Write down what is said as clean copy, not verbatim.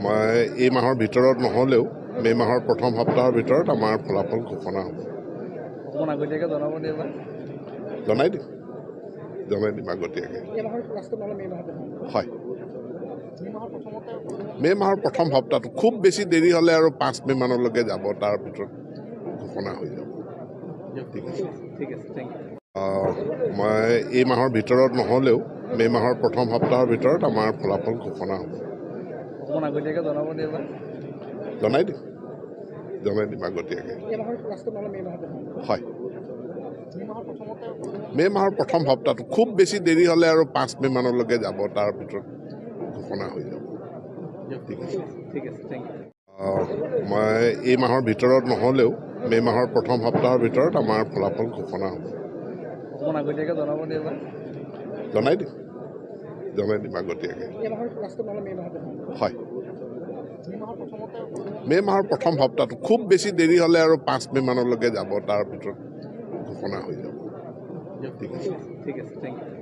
মই এই মাহৰ ভিতৰত নহ'লেও মে মাহৰ প্ৰথম সপ্তাহৰ ভিতৰত আমাৰ ফলাফল ঘোষণা হ'ব। অকণমান আগতীয়াকৈ জনাব দিয়ে বা জনাই দিম আগতীয়াকৈ। হয়, মে মাহৰ প্ৰথম সপ্তাহটো খুব বেছি দেৰি হ'লে আৰু 5 মে মানলৈকে যাব, তাৰ ভিতৰত ঘোষণা হৈ যাব। ঠিক আছে, ঠিক আছে, থেংক ইউ। মই এই মাহৰ ভিতৰত নহ'লেও মে মাহৰ প্ৰথম সপ্তাহৰ ভিতৰত আমাৰ ফলাফল ঘোষণা হ'ব। অকণমান আগতীয়াকৈ জনাব দিয়ে বা জনাই দিম আগতীয়াকৈ। হয়, মে মাহৰ প্ৰথম সপ্তাহটো খুব বেছি দেৰি হ'লে আৰু 5 মে মানলৈকে যাব, তাৰ ভিতৰত ঘোষণা হৈ যাব। ঠিক আছে, ঠিক আছে, থেংক ইউ। মই এই মাহৰ ভিতৰত নহ'লেও মে মাহৰ প্ৰথম সপ্তাহৰ ভিতৰত আমাৰ ফলাফল ঘোষণা হ'ব। অকণমান আগতীয়াকৈ জনাব দিয়ে বা জনাই দিম আগতীয়াকৈ। হয়, মে মাহৰ প্ৰথম সপ্তাহটো খুব বেছি দেৰি হ'লে আৰু 5 মে মানলৈকে যাব, তাৰ ভিতৰত ঘোষণা হৈ যাব। ঠিক আছে, ঠিক আছে, থেংক ইউ।